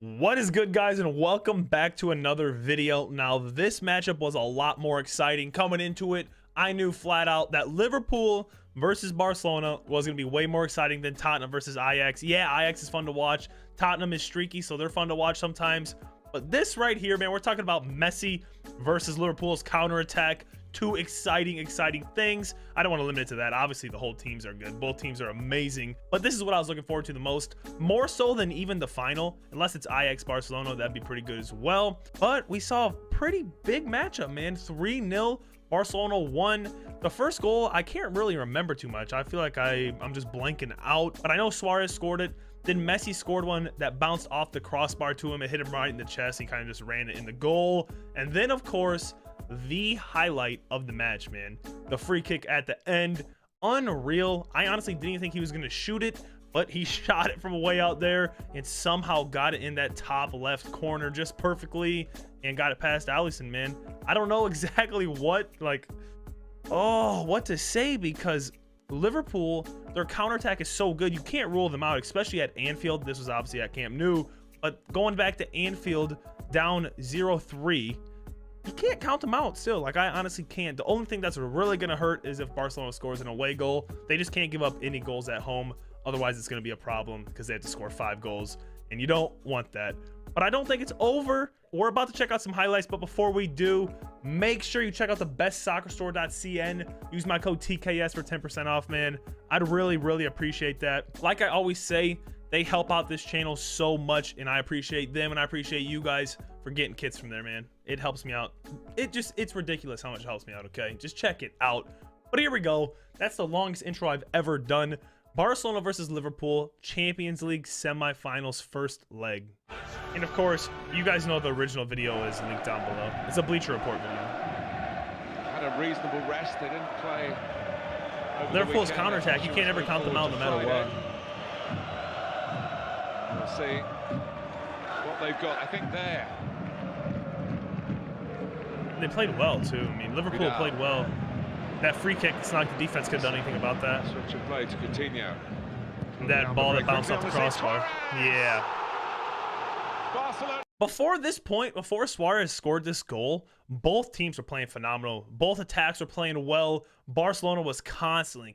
What is good, guys, and welcome back to another video. Now, this matchup was a lot more exciting. Coming into it, I knew flat out that Liverpool versus Barcelona was going to be way more exciting than Tottenham versus Ajax. Yeah, Ajax is fun to watch. Tottenham is streaky, so they're fun to watch sometimes. But this right here, man, we're talking about Messi versus Liverpool's counterattack. Two exciting things. I don't want to limit it to that. Obviously, the whole teams are good. Both teams are amazing. But this is what I was looking forward to the most. More so than even the final. Unless it's Ajax Barcelona, that'd be pretty good as well. But we saw a pretty big matchup, man. 3-0. Barcelona won. The first goal, I can't really remember too much. I feel like I'm just blanking out. But I know Suarez scored it. Then Messi scored one that bounced off the crossbar to him. It hit him right in the chest. He kind of just ran it in the goal. And then, of course, the highlight of the match, man, the free kick at the end. Unreal. I honestly didn't think he was going to shoot it, but he shot it from way out there and somehow got it in that top left corner just perfectly and got it past Alisson, man. I don't know exactly what to say, because Liverpool, their counterattack is so good. You can't rule them out, especially at Anfield. This was obviously at Camp Nou, but going back to Anfield down 0-3, you can't count them out still. Like, I honestly can't. The only thing that's really going to hurt is if Barcelona scores an away goal. They just can't give up any goals at home. Otherwise, it's going to be a problem because they have to score 5 goals, and you don't want that. But I don't think it's over. We're about to check out some highlights, but before we do, make sure you check out the bestsoccerstore.cn. Use my code TKS for 10% off, man. I'd really appreciate that. Like I always say, they help out this channel so much, and I appreciate them, and I appreciate you guys for getting kits from there, man. It helps me out. It's ridiculous how much it helps me out, okay? Just check it out. But here we go. That's the longest intro I've ever done. Barcelona versus Liverpool, Champions League semifinals, first leg. And of course, you guys know the original video is linked down below. It's a Bleacher Report video. Had a reasonable rest. They didn't play. Liverpool's counterattack, you can't ever count them out no matter what. We'll see what they've got. I think there. They played well too. I mean, Liverpool played well. That free kick, it's not like the defense could have done anything about that. Switch of play to Coutinho. That ball that bounced off the crossbar. Yeah. Barcelona. Before this point, before Suarez scored this goal, both teams were playing phenomenal. Both attacks were playing well. Barcelona was constantly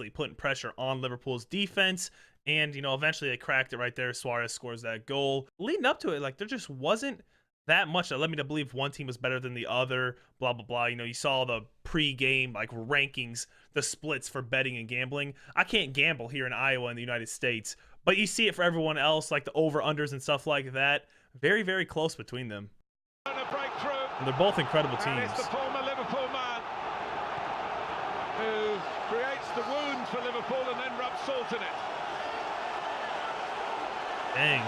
putting pressure on Liverpool's defense. And, you know, eventually they cracked it right there. Suarez scores that goal. Leading up to it, like, there just wasn't that much that led me to believe one team was better than the other, blah, blah, blah. You know, you saw the pre-game, like, rankings, the splits for betting and gambling. I can't gamble here in Iowa in the United States, but you see it for everyone else, like the over-unders and stuff like that. Very close between them. And they're both incredible teams. It's the former Liverpool man who creates the wound for Liverpool and then rubs salt in it. Dang.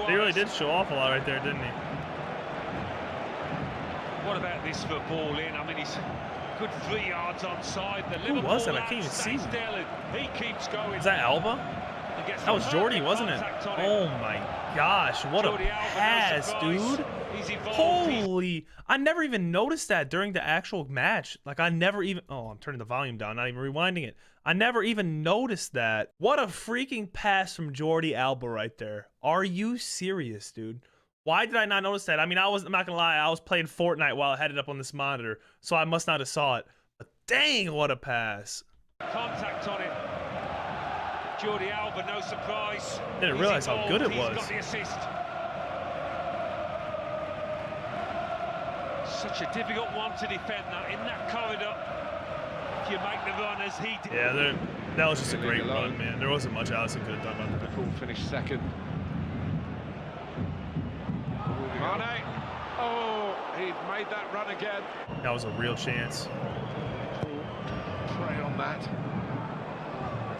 He really did show off a lot right there, didn't he? What about this for ball in? I mean, he's good 3 yards onside. The Who was it? I can't even see. He keeps going. Is that Alba? That was Jordy, wasn't it? Oh my gosh, what a pass, dude. Holy, I never even noticed that during the actual match. Like, I never even, oh, I'm turning the volume down, not even rewinding it. I never even noticed that. What a freaking pass from Jordy Alba right there. Are you serious, dude? Why did I not notice that? I mean, I'm not gonna lie, I was playing Fortnite while I had it up on this monitor, so I must not have saw it. But dang, what a pass. Contact on it. Jordy Alba, no surprise. Didn't realize how good it was. Got the assist. Such a difficult one to defend that in that corridor. If you make the run as he did. Yeah, that was just a great run, man. There wasn't much Alisson could have done about that. Liverpool finished second. Mane. Oh, he made that run again. That was a real chance. Prey on that.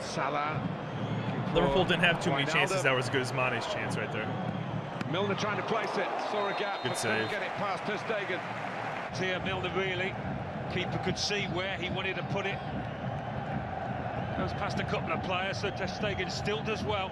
Salah. Liverpool didn't have too many chances that were as good as Mane's chance right there. Milner trying to place it, saw a gap, good save. Get it past Ter Stegen. Here, Milner really. Keeper could see where he wanted to put it. Goes past a couple of players, so Ter Stegen still does well.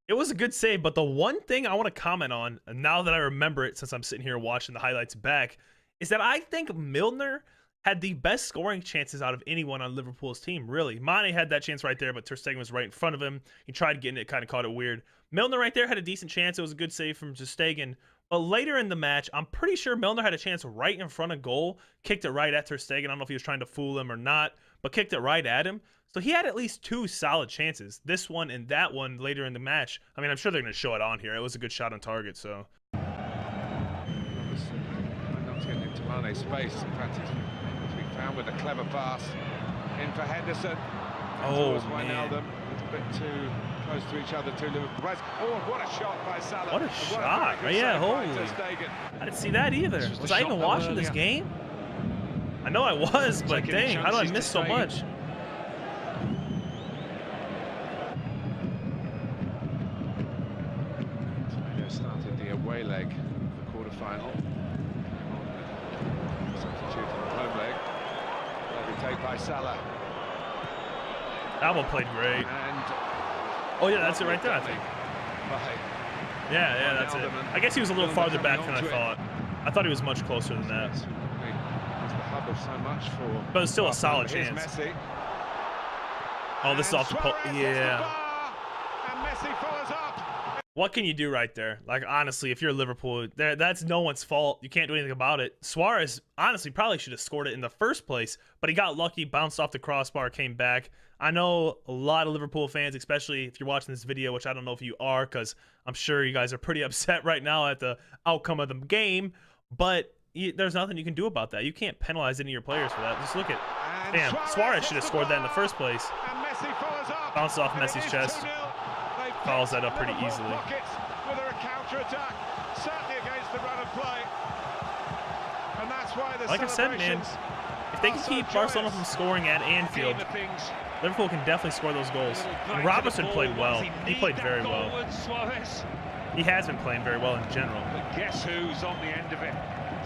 It was a good save, but the one thing I want to comment on, now that I remember it since I'm sitting here watching the highlights back, is that I think Milner had the best scoring chances out of anyone on Liverpool's team, really. Mane had that chance right there, but Ter Stegen was right in front of him. He tried getting it, kind of caught it weird. Milner right there had a decent chance. It was a good save from Ter Stegen. But later in the match, I'm pretty sure Milner had a chance right in front of goal, kicked it right at Ter Stegen. I don't know if he was trying to fool him or not, but kicked it right at him. So he had at least 2 solid chances, this one and that one later in the match. I mean, I'm sure they're going to show it on here. It was a good shot on target, so. Not getting into Mane's space. In fact, it's to be found with a clever pass in for Henderson. Oh, man. Wijnaldum, a bit too close to each other, two Liverpool. Oh, what a shot by Salah. What a shot. Yeah, holy. I didn't see that either. Was I even watching this game? I know I was, but dang, how do I miss so much? Started the away leg of the quarter-final. Substitute on the home leg. Lovely take by Salah. That one played great. And oh yeah, that's it right there, I think. Yeah, that's it. I guess he was a little farther back than I thought. I thought he was much closer than that. It's the hub of so much for. But it's still a solid chance. Messi. Oh, this is off the post. Yeah. And Messi follows up. What can you do right there? Like, honestly, if you're Liverpool, that's no one's fault. You can't do anything about it. Suarez, honestly, probably should have scored it in the first place, but he got lucky, bounced off the crossbar, came back. I know a lot of Liverpool fans, especially if you're watching this video, which I don't know if you are, because I'm sure you guys are pretty upset right now at the outcome of the game, but there's nothing you can do about that. You can't penalize any of your players for that. Just look at, damn, Suarez should have scored that in the first place. Bounced off Messi's chest. Follows that up pretty easily. With a counter-attack, certainly against the run of play. And that's why the like I said, man, if they can keep Barcelona from scoring at Anfield, Liverpool can definitely score those goals. And Robertson played well. He played very well. He has been playing very well in general. But guess who's on the end of it?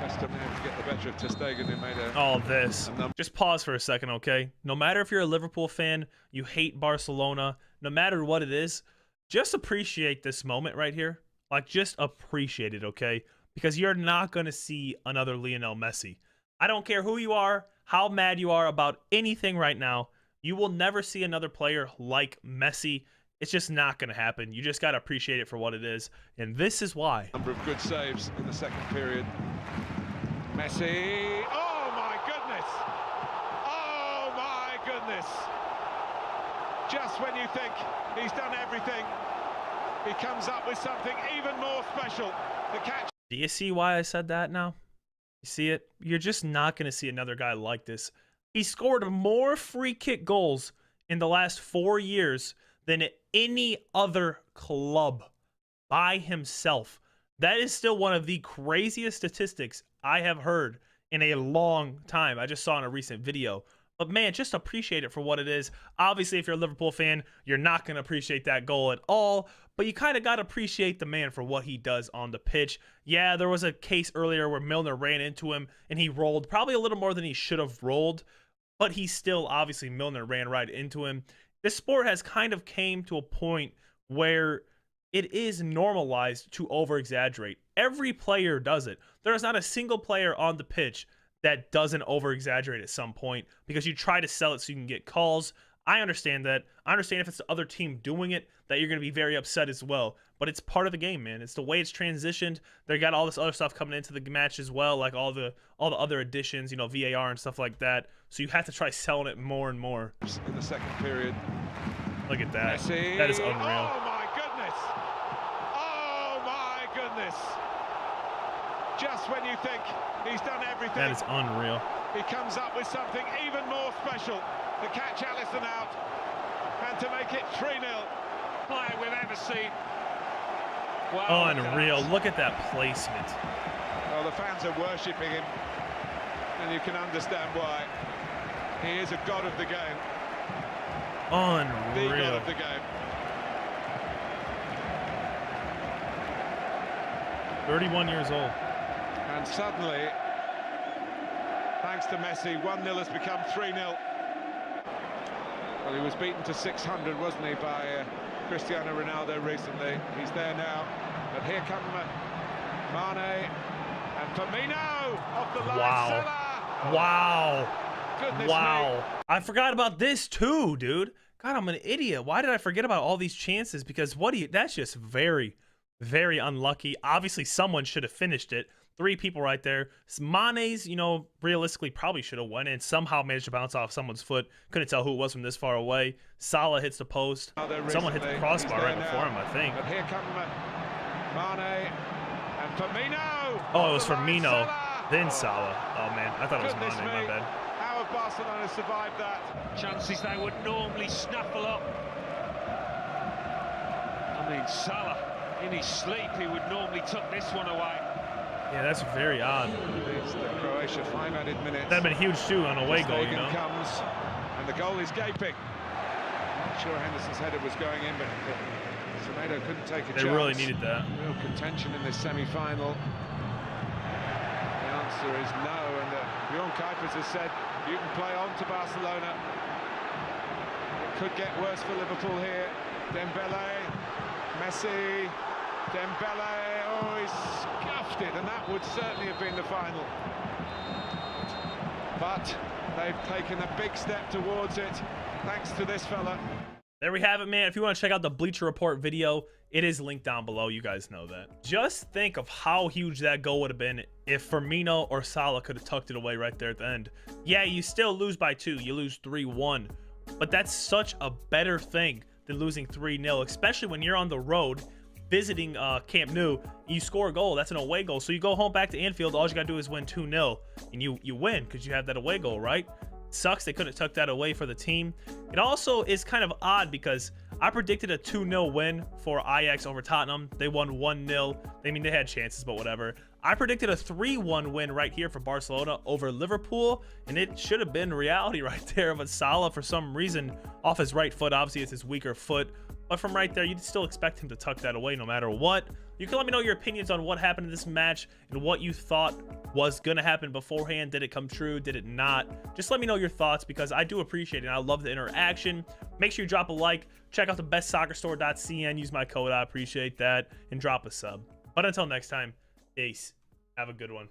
Just a man to get the better of Ter Stegen, who made a... All this. Just pause for a second, okay? No matter if you're a Liverpool fan, you hate Barcelona, no matter what it is, just appreciate this moment right here. Like, just appreciate it, okay? Because you're not going to see another Lionel Messi. I don't care who you are, how mad you are about anything right now. You will never see another player like Messi. It's just not going to happen. You just got to appreciate it for what it is. And this is why. Number of good saves in the second period. Messi. Oh, my goodness. Oh, my goodness. Just when you think he's done everything, he comes up with something even more special. The catch. Do you see why I said that now? You see it? You're just not going to see another guy like this. He scored more free kick goals in the last 4 years than any other club by himself. That is still one of the craziest statistics I have heard in a long time. I just saw in a recent video. But, man, just appreciate it for what it is. Obviously, if you're a Liverpool fan, you're not going to appreciate that goal at all. But you kind of got to appreciate the man for what he does on the pitch. Yeah, there was a case earlier where Milner ran into him and he rolled probably a little more than he should have rolled. But he still, obviously, Milner ran right into him. This sport has kind of came to a point where it is normalized to over-exaggerate. Every player does it. There is not a single player on the pitch that doesn't over-exaggerate at some point because you try to sell it so you can get calls. I understand that. I understand if it's the other team doing it that you're going to be very upset as well. But it's part of the game, man. It's the way it's transitioned. They got all this other stuff coming into the match as well, like all the other additions, you know, VAR and stuff like that. So you have to try selling it more and more. In the second period. Look at that. Messi. That is unreal. Oh my goodness. Oh my goodness. Just when you think he's done everything. That is unreal. He comes up with something even more special to catch Alisson out and to make it 3-0. Player we've ever seen. Wow, unreal. Look at that placement. Well, the fans are worshipping him, and you can understand why. He is a god of the game. Unreal. The god of the game. 31 years old. And suddenly, thanks to Messi, 1-0 has become 3-0. Well, he was beaten to 600, wasn't he, by Cristiano Ronaldo recently. He's there now. But here come Mane and Firmino off the line. Wow. Salah. Wow. Goodness Wow. me. I forgot about this too, dude. God, I'm an idiot. Why did I forget about all these chances? Because that's just very, very unlucky. Obviously, someone should have finished it. 3 people right there. Mane's, you know, realistically probably should have won and somehow managed to bounce off someone's foot. Couldn't tell who it was from this far away. Salah hits the post. Someone hit the crossbar right before him, I think. But here come Mane and Firmino. Oh, it was Firmino, then Salah. Oh, man. I thought it was Mane, my bad. How have Barcelona survived that? Chances they would normally snaffle up. I mean, Salah, in his sleep, he would normally tuck this one away. Yeah, that's very odd. It's the Croatia 5 added minutes. That'd been huge too on a away goal, you know. Comes, and the goal is gaping. Not sure Henderson's header was going in, but Semedo couldn't take a chance. They really needed that. Real contention in this semi-final. The answer is no, and Bjorn Kuipers has said you can play on to Barcelona. It could get worse for Liverpool here. Dembele, Messi, Dembele, oh, he scuffed it, and that would certainly have been the final. But they've taken a big step towards it, thanks to this fella. There we have it, man. If you want to check out the Bleacher Report video, it is linked down below. You guys know that. Just think of how huge that goal would have been if Firmino or Salah could have tucked it away right there at the end. Yeah, you still lose by 2. You lose 3-1. But that's such a better thing than losing 3-0, especially when you're on the road visiting Camp Nou. You score a goal. That's an away goal. So you go home back to Anfield. All you got to do is win 2-0. And you win because you have that away goal, right? Sucks they couldn't tuck that away for the team. It also is kind of odd because I predicted a 2-0 win for Ajax over Tottenham. They won 1-0. I mean, they had chances, but whatever. I predicted a 3-1 win right here for Barcelona over Liverpool, and it should have been reality right there. But Salah, for some reason, off his right foot, obviously it's his weaker foot, but from right there, you'd still expect him to tuck that away no matter what. You can let me know your opinions on what happened in this match and what you thought was going to happen beforehand. Did it come true? Did it not? Just let me know your thoughts because I do appreciate it. I love the interaction. Make sure you drop a like. Check out the bestsoccerstore.cn. Use my code. I appreciate that. And drop a sub. But until next time, peace. Have a good one.